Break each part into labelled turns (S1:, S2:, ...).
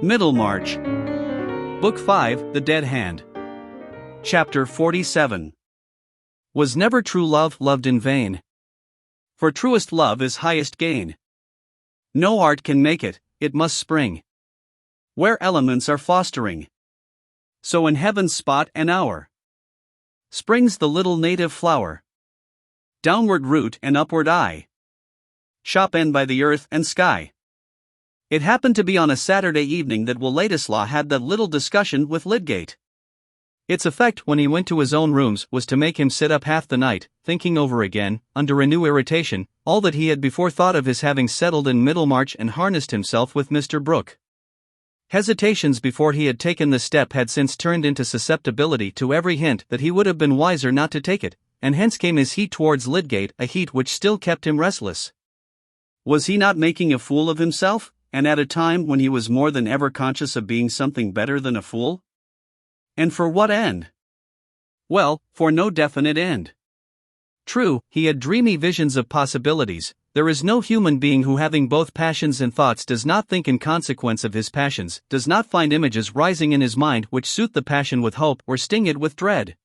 S1: Middlemarch. Book 5, The Dead Hand. Chapter 47. Was never true love loved in vain? For truest love is highest gain. No art can make it, it must spring where elements are fostering. So in heaven's spot and hour springs the little native flower. Downward root and upward eye, shop end by the earth and sky. It happened to be on a Saturday evening that Ladislaw had that little discussion with Lydgate. Its effect when he went to his own rooms was to make him sit up half the night, thinking over again, under a new irritation, all that he had before thought of his having settled in Middlemarch and harnessed himself with Mr. Brooke. Hesitations before he had taken the step had since turned into susceptibility to every hint that he would have been wiser not to take it, and hence came his heat towards Lydgate, a heat which still kept him restless. Was he not making a fool of himself, and at a time when he was more than ever conscious of being something better than a fool? And for what end? Well, for no definite end. True, he had dreamy visions of possibilities. There is no human being who, having both passions and thoughts, does not think in consequence of his passions, does not find images rising in his mind which suit the passion with hope or sting it with dread.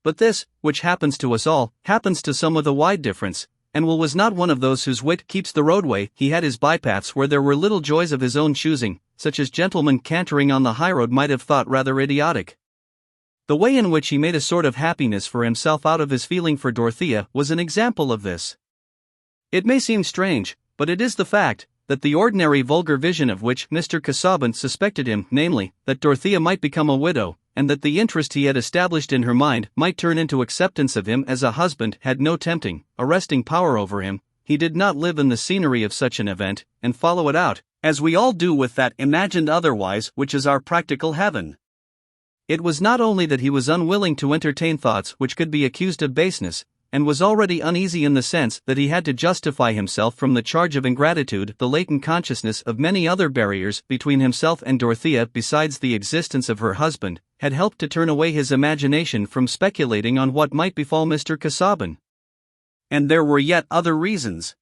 S1: But this, which happens to us all, happens to some with a wide difference, and Will was not one of those whose wit keeps the roadway. He had his bypaths where there were little joys of his own choosing, such as gentlemen cantering on the highroad might have thought rather idiotic. The way in which he made a sort of happiness for himself out of his feeling for Dorothea was an example of this. It may seem strange, but it is the fact, that the ordinary vulgar vision of which Mr. Casaubon suspected him, namely, that Dorothea might become a widow, and that the interest he had established in her mind might turn into acceptance of him as a husband, had no tempting, arresting power over him. He did not live in the scenery of such an event, and follow it out, as we all do with that imagined otherwise which is our practical heaven. It was not only that he was unwilling to entertain thoughts which could be accused of baseness, and was already uneasy in the sense that he had to justify himself from the charge of ingratitude. The latent consciousness of many other barriers between himself and Dorothea besides the existence of her husband had helped to turn away his imagination from speculating on what might befall Mr. Casaubon. And there were yet other reasons.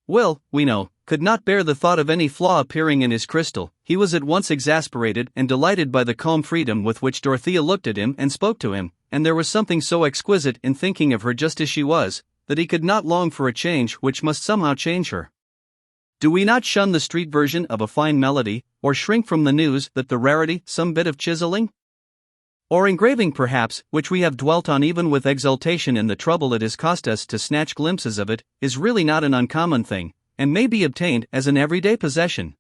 S1: Will, we know, could not bear the thought of any flaw appearing in his crystal. He was at once exasperated and delighted by the calm freedom with which Dorothea looked at him and spoke to him, and there was something so exquisite in thinking of her just as she was, that he could not long for a change which must somehow change her. Do we not shun the street version of a fine melody, or shrink from the news that the rarity, some bit of chiseling or engraving perhaps, which we have dwelt on even with exultation in the trouble it has cost us to snatch glimpses of it, is really not an uncommon thing, and may be obtained as an everyday possession?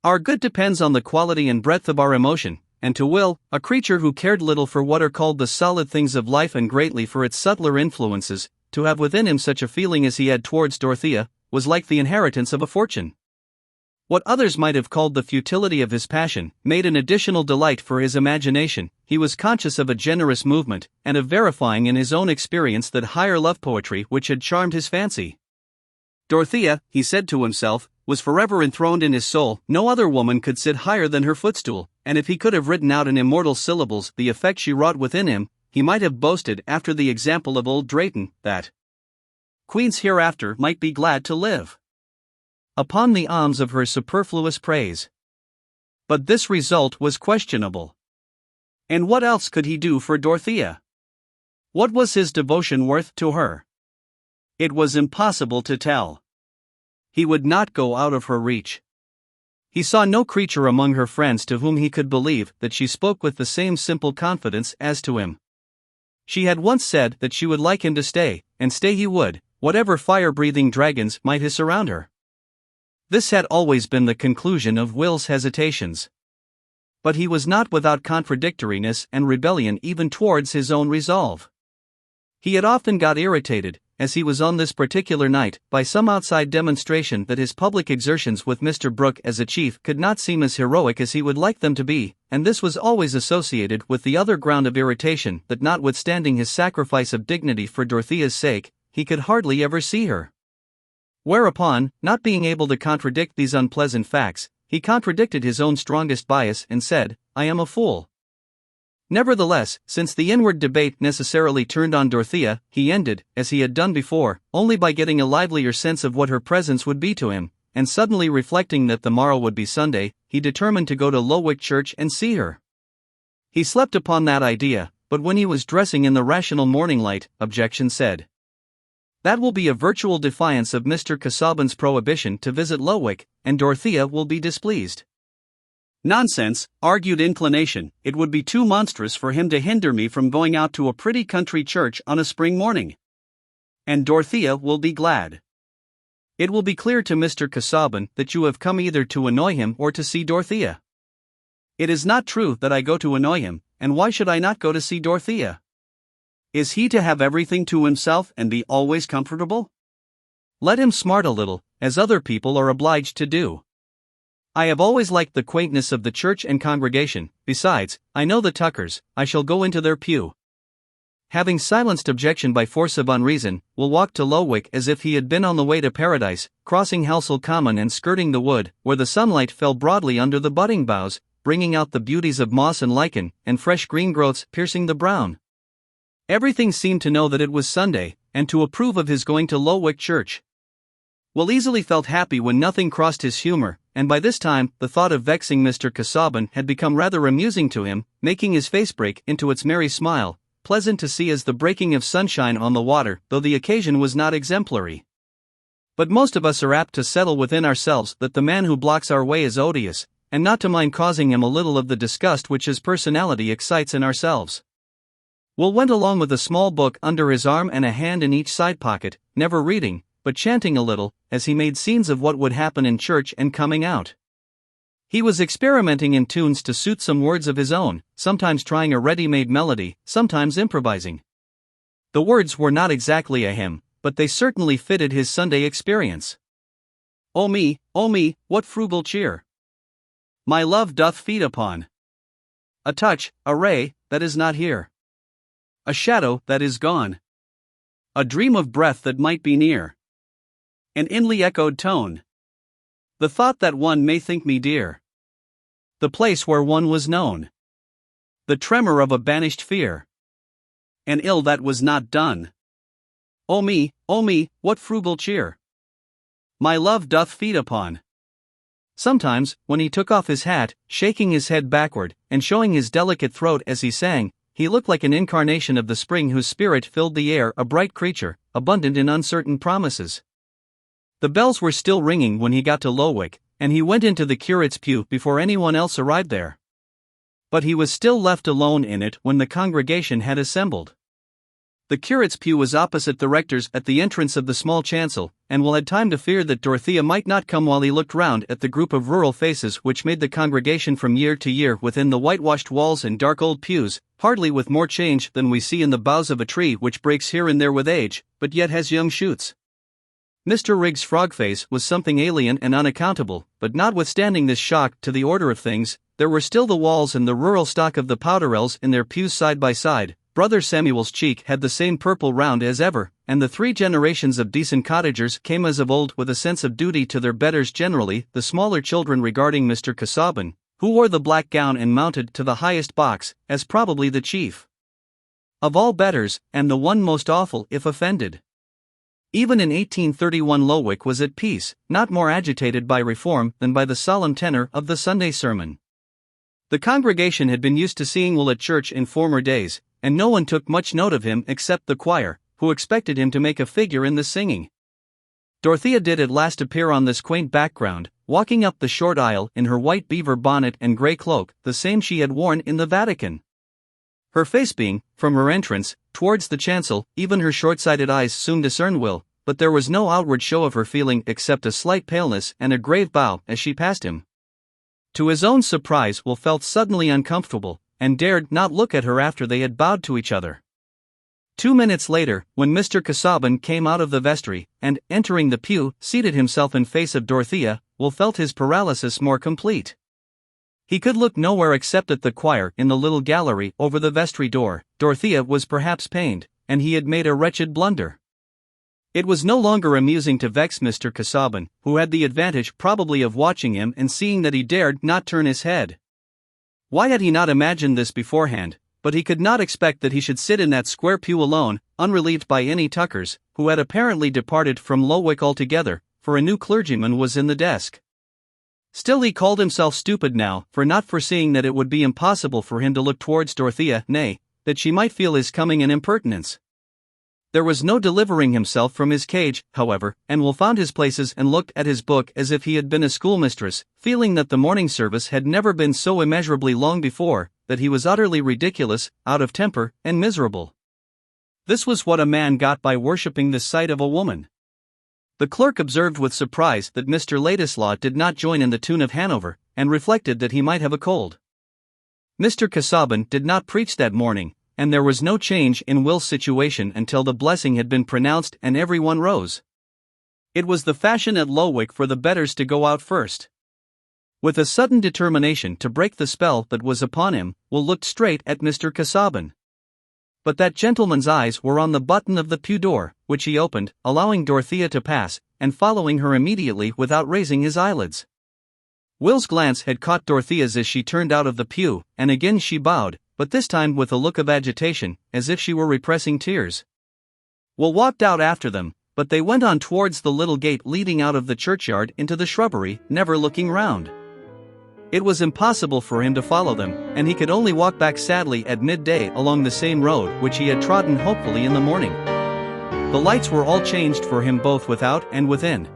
S1: Our good depends on the quality and breadth of our emotion, and to Will, a creature who cared little for what are called the solid things of life and greatly for its subtler influences, to have within him such a feeling as he had towards Dorothea, was like the inheritance of a fortune. What others might have called the futility of his passion, made an additional delight for his imagination. He was conscious of a generous movement, and of verifying in his own experience that higher love poetry which had charmed his fancy. Dorothea, he said to himself, was forever enthroned in his soul. No other woman could sit higher than her footstool, and if he could have written out in immortal syllables the effect she wrought within him, he might have boasted, after the example of old Drayton, that queens hereafter might be glad to live upon the alms of her superfluous praise. But this result was questionable. And what else could he do for Dorothea? What was his devotion worth to her? It was impossible to tell. He would not go out of her reach. He saw no creature among her friends to whom he could believe that she spoke with the same simple confidence as to him. She had once said that she would like him to stay, and stay he would, whatever fire-breathing dragons might hiss around her. This had always been the conclusion of Will's hesitations. But he was not without contradictoriness and rebellion even towards his own resolve. He had often got irritated, as he was on this particular night, by some outside demonstration that his public exertions with Mr. Brooke as a chief could not seem as heroic as he would like them to be, and this was always associated with the other ground of irritation that notwithstanding his sacrifice of dignity for Dorothea's sake, he could hardly ever see her. Whereupon, not being able to contradict these unpleasant facts, he contradicted his own strongest bias and said, "I am a fool." Nevertheless, since the inward debate necessarily turned on Dorothea, he ended, as he had done before, only by getting a livelier sense of what her presence would be to him, and suddenly reflecting that the morrow would be Sunday, he determined to go to Lowick Church and see her. He slept upon that idea, but when he was dressing in the rational morning light, objection said, "That will be a virtual defiance of Mr. Casaubon's prohibition to visit Lowick, and Dorothea will be displeased." "Nonsense," argued inclination, "it would be too monstrous for him to hinder me from going out to a pretty country church on a spring morning. And Dorothea will be glad. It will be clear to Mr. Casaubon that you have come either to annoy him or to see Dorothea." "It is not true that I go to annoy him, and why should I not go to see Dorothea? Is he to have everything to himself and be always comfortable? Let him smart a little, as other people are obliged to do. I have always liked the quaintness of the church and congregation. Besides, I know the Tuckers, I shall go into their pew." Having silenced objection by force of unreason, Will walked to Lowick as if he had been on the way to paradise, crossing Helsel Common and skirting the wood, where the sunlight fell broadly under the budding boughs, bringing out the beauties of moss and lichen, and fresh green growths piercing the brown. Everything seemed to know that it was Sunday, and to approve of his going to Lowick Church. Will easily felt happy when nothing crossed his humor, and by this time the thought of vexing Mr. Casaubon had become rather amusing to him, making his face break into its merry smile, pleasant to see as the breaking of sunshine on the water, though the occasion was not exemplary. But most of us are apt to settle within ourselves that the man who blocks our way is odious, and not to mind causing him a little of the disgust which his personality excites in ourselves. Will went along with a small book under his arm and a hand in each side pocket, never reading, but chanting a little, as he made scenes of what would happen in church and coming out. He was experimenting in tunes to suit some words of his own, sometimes trying a ready-made melody, sometimes improvising. The words were not exactly a hymn, but they certainly fitted his Sunday experience. O me, what frugal cheer my love doth feed upon! A touch, a ray, that is not here. A shadow that is gone. A dream of breath that might be near. An inly echoed tone. The thought that one may think me dear. The place where one was known. The tremor of a banished fear. An ill that was not done. O me, what frugal cheer my love doth feed upon!" Sometimes, when he took off his hat, shaking his head backward, and showing his delicate throat as he sang, he looked like an incarnation of the spring whose spirit filled the air, a bright creature, abundant in uncertain promises. The bells were still ringing when he got to Lowick, and he went into the curate's pew before anyone else arrived there. But he was still left alone in it when the congregation had assembled. The curate's pew was opposite the rector's at the entrance of the small chancel, and Will had time to fear that Dorothea might not come while he looked round at the group of rural faces which made the congregation from year to year within the whitewashed walls and dark old pews, hardly with more change than we see in the boughs of a tree which breaks here and there with age, but yet has young shoots. Mr. Riggs' frog face was something alien and unaccountable, but notwithstanding this shock to the order of things, there were still the walls and the rural stock of the Powderells in their pews side by side. Brother Samuel's cheek had the same purple round as ever, and the 3 generations of decent cottagers came as of old with a sense of duty to their betters generally, the smaller children regarding Mr. Casaubon, who wore the black gown and mounted to the highest box, as probably the chief of all betters, and the one most awful if offended. Even in 1831 Lowick was at peace, not more agitated by reform than by the solemn tenor of the Sunday sermon. The congregation had been used to seeing Will at church in former days, and no one took much note of him except the choir, who expected him to make a figure in the singing. Dorothea did at last appear on this quaint background, walking up the short aisle in her white beaver bonnet and grey cloak, the same she had worn in the Vatican. Her face being, from her entrance, towards the chancel, even her short-sighted eyes soon discerned Will, but there was no outward show of her feeling except a slight paleness and a grave bow as she passed him. To his own surprise, Will felt suddenly uncomfortable, and dared not look at her after they had bowed to each other. 2 minutes later, when Mr. Casaubon came out of the vestry, and, entering the pew, seated himself in face of Dorothea, Will felt his paralysis more complete. He could look nowhere except at the choir in the little gallery over the vestry door. Dorothea was perhaps pained, and he had made a wretched blunder. It was no longer amusing to vex Mr. Casaubon, who had the advantage probably of watching him and seeing that he dared not turn his head. Why had he not imagined this beforehand? But he could not expect that he should sit in that square pew alone, unrelieved by any Tuckers, who had apparently departed from Lowick altogether, for a new clergyman was in the desk. Still he called himself stupid now, for not foreseeing that it would be impossible for him to look towards Dorothea, nay, that she might feel his coming an impertinence. There was no delivering himself from his cage, however, and Will found his places and looked at his book as if he had been a schoolmistress, feeling that the morning service had never been so immeasurably long before, that he was utterly ridiculous, out of temper, and miserable. This was what a man got by worshipping the sight of a woman. The clerk observed with surprise that Mr. Ladislaw did not join in the tune of Hanover, and reflected that he might have a cold. Mr. Casaubon did not preach that morning, and there was no change in Will's situation until the blessing had been pronounced and everyone rose. It was the fashion at Lowick for the betters to go out first. With a sudden determination to break the spell that was upon him, Will looked straight at Mr. Casaubon. But that gentleman's eyes were on the button of the pew door, which he opened, allowing Dorothea to pass, and following her immediately without raising his eyelids. Will's glance had caught Dorothea's as she turned out of the pew, and again she bowed, but this time with a look of agitation, as if she were repressing tears. Will walked out after them, but they went on towards the little gate leading out of the churchyard into the shrubbery, never looking round. It was impossible for him to follow them, and he could only walk back sadly at midday along the same road which he had trodden hopefully in the morning. The lights were all changed for him both without and within.